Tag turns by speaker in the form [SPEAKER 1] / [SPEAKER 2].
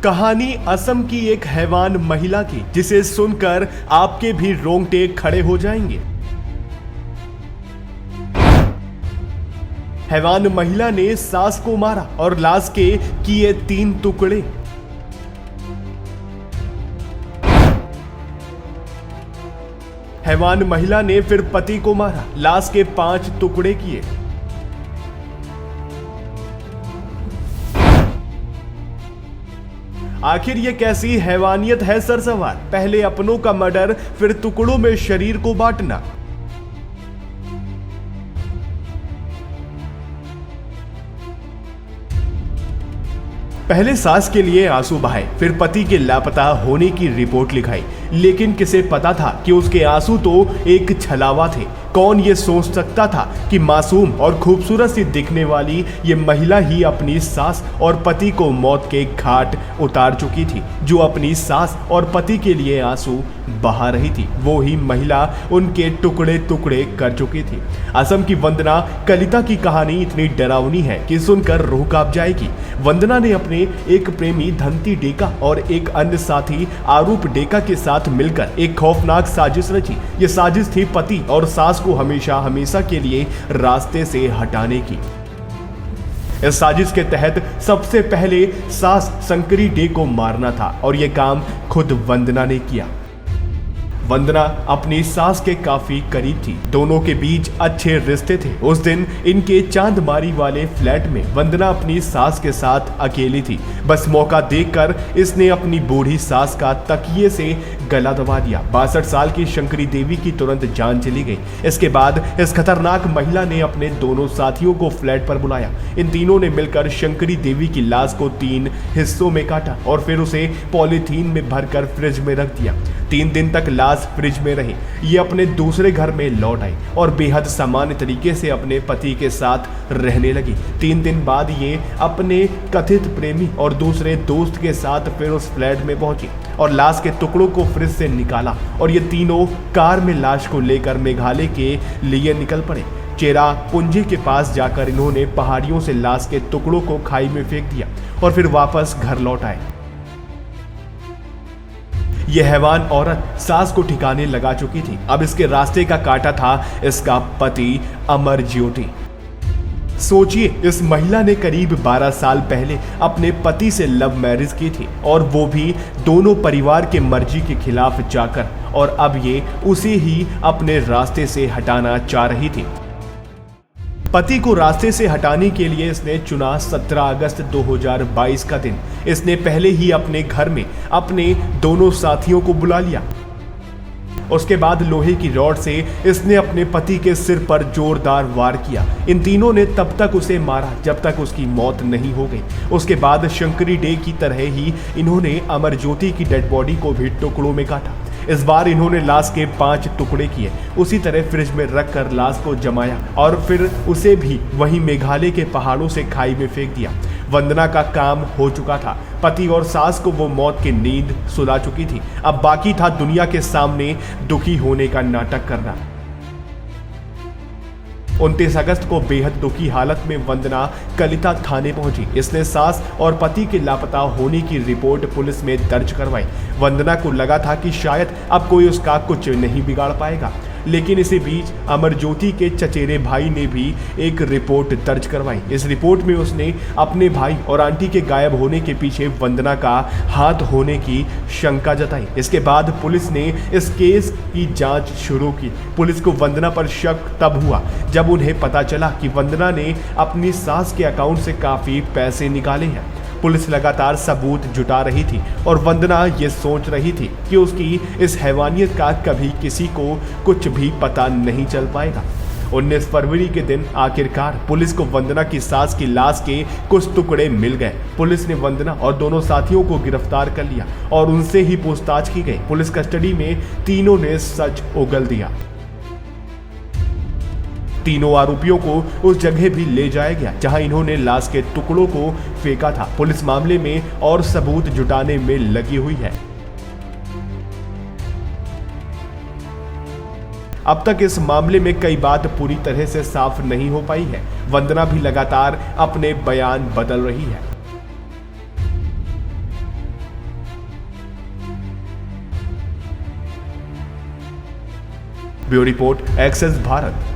[SPEAKER 1] कहानी असम की एक हैवान महिला की, जिसे सुनकर आपके भी रोंगटे खड़े हो जाएंगे। हैवान महिला ने सास को मारा और लाश के किए 3 टुकड़े। हैवान महिला ने फिर पति को मारा, लाश के 5 टुकड़े किए। आखिर ये कैसी हैवानियत है सरसवार? पहले अपनों का मर्डर, फिर टुकड़ों में शरीर को बांटना। पहले सास के लिए आंसू बहाए, फिर पति के लापता होने की रिपोर्ट लिखाई। लेकिन किसे पता था कि उसके आंसू तो एक छलावा थे। कौन ये सोच सकता था कि मासूम और खूबसूरत सी दिखने वाली ये महिला ही अपनी सास और पति को मौत के घाट उतार चुकी थी। जो अपनी सास और पति के लिए आंसू बहा रही थी, वो ही महिला उनके टुकड़े टुकड़े कर चुकी थी। असम की वंदना कलिता की कहानी इतनी डरावनी है कि सुनकर रूह कांप जाएगी। वंदना ने अपने एक प्रेमी धंती डेका और एक अन्य साथी आरूप डेका के साथ मिलकर एक खौफनाक साजिश रची। ये साजिश थी पति और सास को हमेशा हमेशा के लिए रास्ते से हटाने की। इस साजिश के तहत सबसे पहले सास शंकरी डे को मारना था और यह काम खुद वंदना ने किया। वंदना अपनी सास के काफी करीब थी, दोनों के बीच अच्छे रिश्ते थे। उस दिन इनके चांदमारी वाले फ्लैट में वंदना अपनी सास के साथ अकेली थी। बस मौका देखकर इसने अपनी बूढ़ी सास का तकिए से गला दबा दिया। 62 साल की शंकरी देवी की तुरंत जान चली गई। इसके बाद इस खतरनाक महिला ने अपने दोनों साथियों को फ्लैट पर बुलाया। इन तीनों ने मिलकर शंकरी देवी की लाश को 3 हिस्सों में काटा और फिर उसे पॉलीथीन में भरकर फ्रिज में रख दिया। 3 दिन तक लाश फ्रिज में रही। ये अपने दूसरे घर में लौट आई और बेहद सामान्य तरीके से अपने पति के साथ रहने लगी। 3 दिन बाद ये अपने कथित प्रेमी और दूसरे दोस्त के साथ फिर उस फ्लैट में पहुंची और लाश के टुकड़ों को फ्रिज से निकाला और ये तीनों कार में लाश को लेकर मेघालय के लिए निकल पड़े। चेरा पुंजी के पास जाकर इन्होंने पहाड़ियों से लाश के टुकड़ों को खाई में फेंक दिया और फिर वापस घर लौट आए। यह हैवान औरत सास को ठिकाने लगा चुकी थी। अब इसके रास्ते का काटा था इसका पति अमर ज्योति। सोचिए, इस महिला ने करीब 12 साल पहले अपने पति से लव मैरिज की थी और वो भी दोनों परिवार के मर्जी के खिलाफ जाकर, और अब ये उसे ही अपने रास्ते से हटाना चाह रही थी। पति को रास्ते से हटाने के लिए इसने चुना 17 अगस्त 2022 का दिन। इसने पहले ही अपने घर में अपने दोनों साथियों को बुला लिया। उसके बाद लोहे की रॉड से इसने अपने पति के सिर पर जोरदार वार किया। इन तीनों ने तब तक उसे मारा जब तक उसकी मौत नहीं हो गई। उसके बाद शंकरी डे की तरह ही इन्होंने अमर ज्योति की डेड बॉडी को भी टुकड़ों में काटा। इस बार इन्होंने लाश के 5 टुकड़े किए। उसी तरह फ्रिज में रखकर लाश को जमाया और फिर उसे भी वहीं मेघालय के पहाड़ों से खाई में फेंक दिया। वंदना का काम हो चुका था। पति और सास को वो मौत की नींद सुला चुकी थी। अब बाकी था दुनिया के सामने दुखी होने का नाटक करना। 29 अगस्त को बेहद दुखी हालत में वंदना कलिता थाने पहुंची। इसने सास और पति के लापता होने की रिपोर्ट पुलिस में दर्ज करवाई। वंदना को लगा था कि शायद अब कोई उसका कुछ नहीं बिगाड़ पाएगा, लेकिन इसी बीच अमर ज्योति के चचेरे भाई ने भी एक रिपोर्ट दर्ज करवाई। इस रिपोर्ट में उसने अपने भाई और आंटी के गायब होने के पीछे वंदना का हाथ होने की शंका जताई। इसके बाद पुलिस ने इस केस की जांच शुरू की। पुलिस को वंदना पर शक तब हुआ जब उन्हें पता चला कि वंदना ने अपनी सास के अकाउंट से काफी पैसे निकाले हैं। पुलिस लगातार सबूत जुटा रही थी और वंदना ये सोच रही थी कि उसकी इस हैवानियत का कभी किसी को कुछ भी पता नहीं चल पाएगा। 19 फरवरी के दिन आखिरकार पुलिस को वंदना की सास की लाश के कुछ टुकड़े मिल गए। पुलिस ने वंदना और दोनों साथियों को गिरफ्तार कर लिया और उनसे ही पूछताछ की गई। पुलिस कस्टडी में तीनों ने सच उगल दिया। तीनों आरोपियों को उस जगह भी ले जाया गया जहां इन्होंने लाश के टुकड़ों को फेंका था। पुलिस मामले में और सबूत जुटाने में लगी हुई है। अब तक इस मामले में कई बात पूरी तरह से साफ नहीं हो पाई है। वंदना भी लगातार अपने बयान बदल रही है। Bureau report access Bharat.